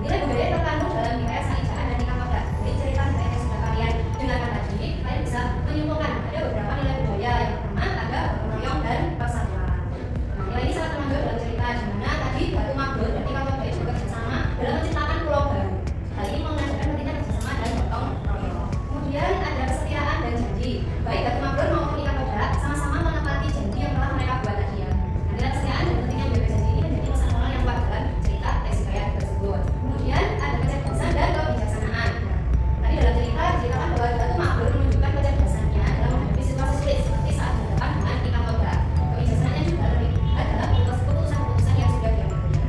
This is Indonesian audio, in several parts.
Nilai budaya yang terkandung dalam rekayasa ejaan dan nikah kodrat. Jadi cerita yang sudah kalian dengarkan tadi, kalian bisa menyimpulkan ada beberapa nilai budaya. Yang pertama ada gotong royong dan persatuan. Nah, nilai ini sangat menonjol dalam cerita di mana tadi Batu Mabrur dan nikah kodrat itu bekerjasama dalam menciptakan pulau baru. Hal ini mengajarkan pentingnya kerjasama dan gotong royong. Kemudian ada kesetiaan dan janji. Baik Batu Mabrur maupun nikah kodrat sama-sama menepati janji yang telah mereka buat tadi ya. Nah, nilai kesetiaan dan pentingnya menjaga janji ini menjadi pesan moral yang kuat dalam cerita teks hikayat tersebut. Kemudian ada kecerdasan dan kebijaksanaan. Nah, tadi dalam cerita diceritakan bahwa Batu Mabrur menunjukkan kecerdasannya dalam menghadapi situasi sulit seperti saat berhadapan dengan nikah kodrat. Kebijaksanaannya juga terlihat dalam keputusan-keputusan yang sudah diambilnya.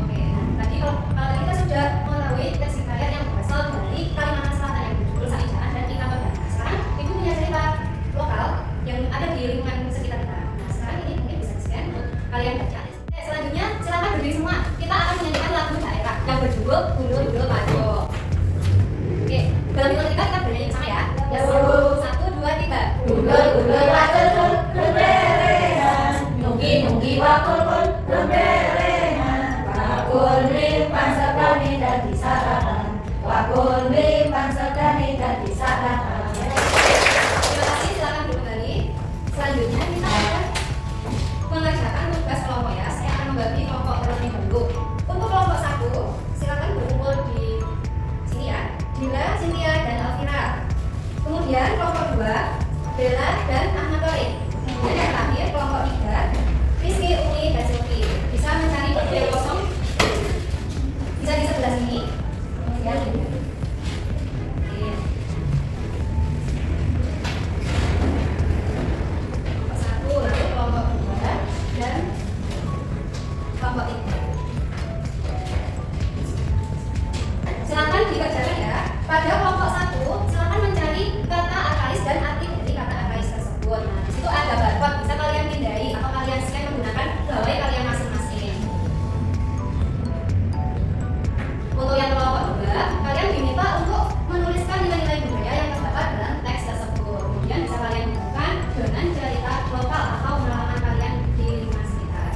Oke, nah tadi kalau tadi kita sudah mengetahui teks hikayat yang berasal dari Kalimantan Selatan yang berjudul Saijaan dan Nikah Kodrat. Nah, sekarang ibu punya cerita lokal yang ada di lingkungan sekitar kita. Nah, sekarang ini mungkin bisa di-scan untuk kalian baca. Selanjutnya silakan berdiri semua. Kita akan menyanyikan lagu daerah yang berjudul Gundul-Gundul Pajo. Oke, dalam hitungan kita bernyanyi bersama ya. Ya, 1, 2, 3. Gundul-gundul pajo lemberengan, nunggi-nunggi wakul lemberengan, wakul limpan sekali dadi sarapan, wakul limpan sekali dadi sarapan. Terima kasih, silakan duduk kembali. Selanjutnya kita akan mengerjakan tugas kelompok ya. Saya akan membagi kelompok terlebih dahulu. Untuk kelompok 1, silakan berkumpul di sini ya. Dila, Cynthia, dan Alvira. Kemudian kelompok 2, Bella dan Ahmad Torik. Kemudian yang terakhir kelompok 3, Rizky, Umi, dan Silvi. Bisa mencari bangku yang kosong. Bisa di sebelah sini. Kemudian oke. Kelompok 1, lalu kelompok 2 dan kelompok 3. Silakan dikerjakan ya. Pada kelompok 1, silakan mencari kata arkais dan arti dari kata arkais tersebut. Nah, di situ ada barcode, bisa kalian pindai atau kalian scan menggunakan gawai kalian masing-masing. Untuk yang kelompok 2, kalian diminta untuk menuliskan nilai-nilai budaya yang terdapat dalam teks tersebut. Kemudian bisa kalian gunakan dengan cerita lokal atau pengalaman kalian di lingkungan sekitar.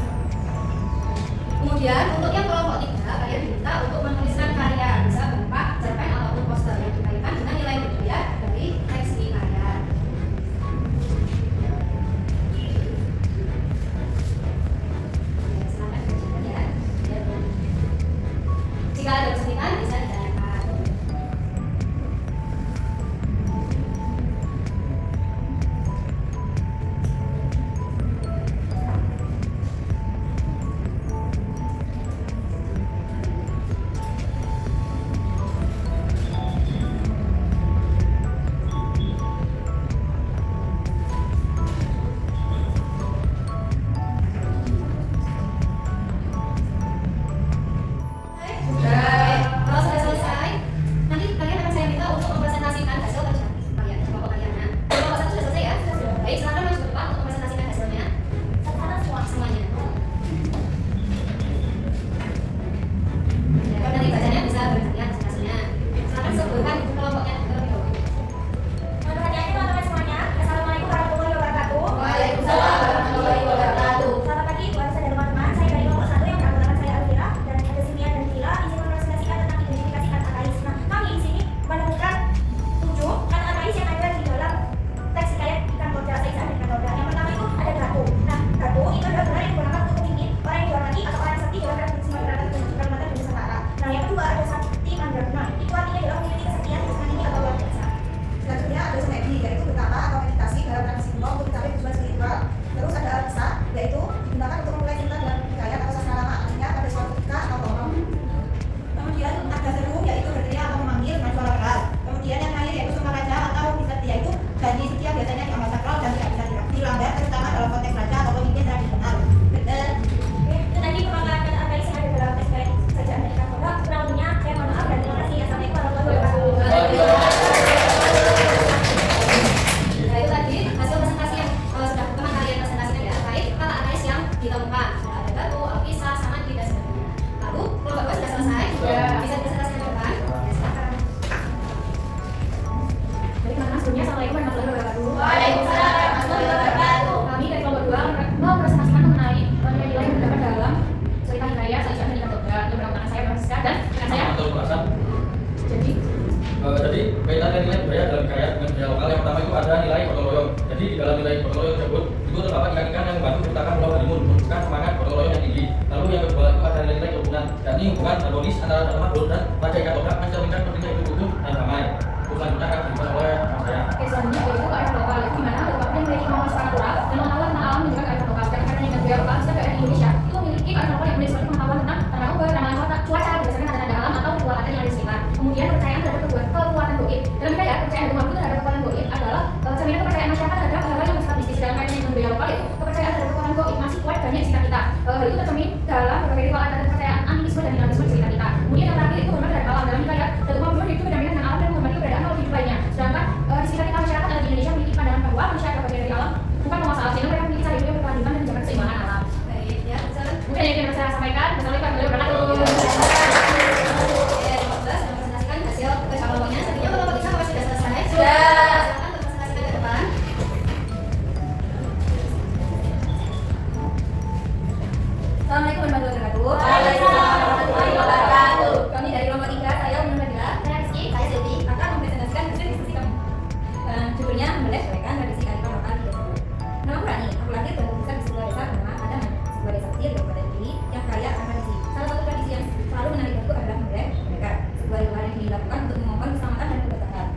Kemudian untuk yang kelompok 3, kalian diminta untuk menuliskan karya, bisa berupa cerpen ataupun poster yang dikaitkan dengan nilai budaya dari teks hikayat. Silakan dikerjakan ya. Jika ada kesulitan bisa ditanyakan. dan rekan saya. Atau perasaan. Jadi kaitan nilai budaya dalam kaya dengan budaya lokal yang pertama itu ada nilai gotong royong. Jadi di dalam nilai gotong royong tersebut itu terdapat ikan-ikan yang membantu menciptakan Pulau Halimun, menunjukkan semangat gotong royong yang tinggi. Lalu yang kedua itu ada nilai kerukunan, yakni hubungan harmonis antara satu makhluk dan pada ikan toprak mencerminkan pentingnya hidup rukun dan damai. Terus selanjutnya akan dibuat oleh saya. Oke, selanjutnya yaitu kearifan lokal, di mana merupakan memiliki kemampuan secara natural dan pengetahuan tentang alam dan juga kearifan lokal. Dan karena dengan budaya lokal, setiap daerah di Indonesia itu memiliki kearifan lokal yang unik seperti pengetahuan tentang tata ukur, ramalan cuaca berdasarkan tanda-tanda alam atau ritual adat yang ada di sekitar. Kemudian kepercayaan terhadap kekuatan goib. Dalam hidayah, kepercayaan umat itu terhadap kekuatan goib adalah cerminan kepercayaan masyarakat terhadap hal-hal yang bersifat mistis. Dalam kaitan dengan budaya lokal itu kepercayaan terhadap kekuatan goib masih kuat banyak di sekitar kita. Hal itu tercermin dalam berbagai ritual adat dan kepercayaan animisme dan dinamisme di sekitar kita. Kemudian yang terakhir itu hormat terhadap alam. Dalam hidayah, dan umat berhidup berdampingan dengan alam dan menghormati keberadaan makhluk hidup lainnya. Sedangkan di sekitar kita masyarakat di Indonesia memiliki pandangan bahwa manusia adalah bagian dari alam, bukan penguasa alam, sehingga mereka memiliki cara hidup yang berkelanjutan dan menjaga keseimbangan alam. Baik, ya, mungkin yang ingin saya sampaikan. Wassalamualaikum warahmatullahi wabarakatuh. Assalamualaikum warahmatullahi wabarakatuh. Waalaikumsalam warahmatullahi wabarakatuh. Kami dari kelompok 3, saya Umar Nabila, Saya Rizky, saya Silvi, akan mempresentasikan hasil diskusi kami. Judulnya membolehkan tradisi kearifan lokal di desa. Nama aku Rani, aku lahir dan membesar di sebuah desa bernama Adangan, sebuah desa kecil di Kabupaten Kediri yang kaya akan tradisi. Salah satu tradisi yang selalu menarik aku adalah membolehkan, sebuah ritual yang dilakukan untuk memohon keselamatan dan keberkahan.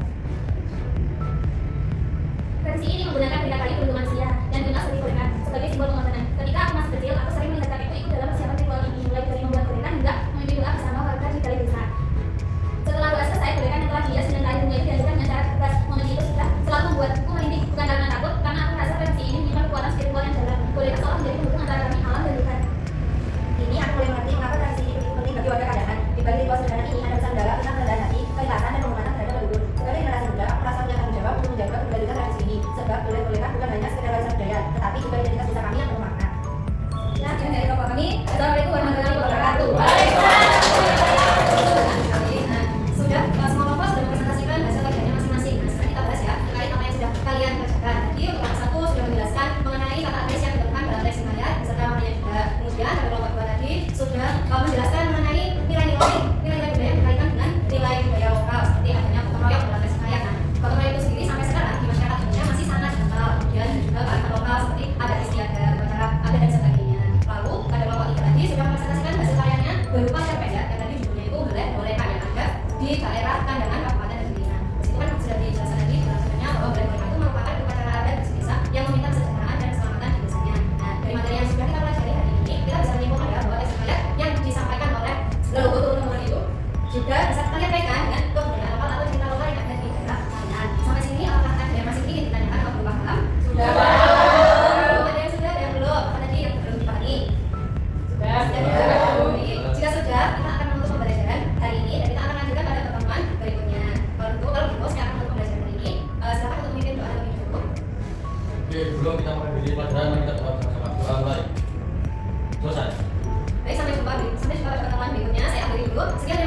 tradisi ini menggunakan 3 kali peruntungan manusia yang dikenal sebagai gorengan sebagai simbol pengorbanan. Ketika aku masih kecil, aku sering melihat kakekku ikut dalam persiapan ritual ini, mulai dari membuat gorengan hingga memimpin doa bersama warga di balai desa. Setelah doa selesai, gorengan yang telah dihias dengan kain bunga itu dilanjutkan dengan cara tegas. Momen itu sudah selalu membuatku merinding, bukan karena takut, karena aku merasa tradisi ini menyimpan kekuatan spiritual yang dalam. Gorengan seolah menjadi penghubung antara kami, alam dan Tuhan. Ini aku mulai mengerti mengapa tradisi ini begitu penting bagi warga Kadangan. Di balik ritual sederhana ini ada pesan dalam tentang kerendahan hati, keikhlasan dan penghormatan terhadap leluhur. Sebagai generasi muda, aku merasa punya tanggung jawab untuk menjaga keberlanjutan tradisi ini. Sebab boleh-bolehkan bukan hanya sekedar warisan budaya, tetapi juga identitas desa kami yang bermakna. Nah, ini dari kelompok kami. Assalamualaikum warahmatullahi wabarakatuh. Sudah, semua kelompok sudah mempresentasikan hasil kerjanya masing-masing. Nah, sekarang kita bahas ya terkait apa yang sudah kalian kerjakan. Tadi kelompok 1 sudah menjelaskan mengenai kata adres yang ditemukan dalam teks hikayat beserta maknanya juga. Kemudian dari kelompok 2 tadi sudah menjelaskan mengenai nilai-nilai budaya yang berkaitan dengan nilai budaya lokal seperti adanya gotong royong dalam teks hikayat. Nah, gotong royong itu sendiri sampai sekarang di masyarakat Indonesia masih sangat kental. Kemudian juga kearifan lokal seperti adat istiadat, upacara adat dan sebagainya. Lalu pada kelompok 3 tadi sudah mempresentasikan hasil karyanya berupa cerpen yang tadi judulnya itu boleh-bolehkan yang ada di daerah Kandangan Kabupaten Kediri. Di situ kan sudah dijelaskan tadi bahwasanya bahwa boleh-bolehkan itu merupakan upacara adat di desa yang meminta kesejahteraan dan keselamatan di desanya. Nah, dari materi yang sudah kita pelajari hari ini, kita bisa menyimpulkan ya bahwa teks hikayat yang disampaikan oleh leluhur turun-temurun itu juga bisa kita kaitkan dengan kebudayaan lokal atau cerita lokal yang ada di daerah kalian. Sampai sini apakah ada yang masih ingin ditanyakan atau belum paham? Sudah. Ada yang sudah, ada yang belum? Apa tadi yang belum dipahami? Sudah. Jika sudah, kita akan menutup pembelajaran hari ini dan kita akan lanjutkan pada pertemuan berikutnya. Kalau gitu saya akan menutup pembelajaran hari ini. Silakan untuk memimpin doa lebih dulu. Oke, belum kita mengakhiri pelajaran, kita doa bersama. Doa mulai. Selesai. Baik, sampai jumpa pada pertemuan berikutnya. Saya akhiri dulu. Sekian.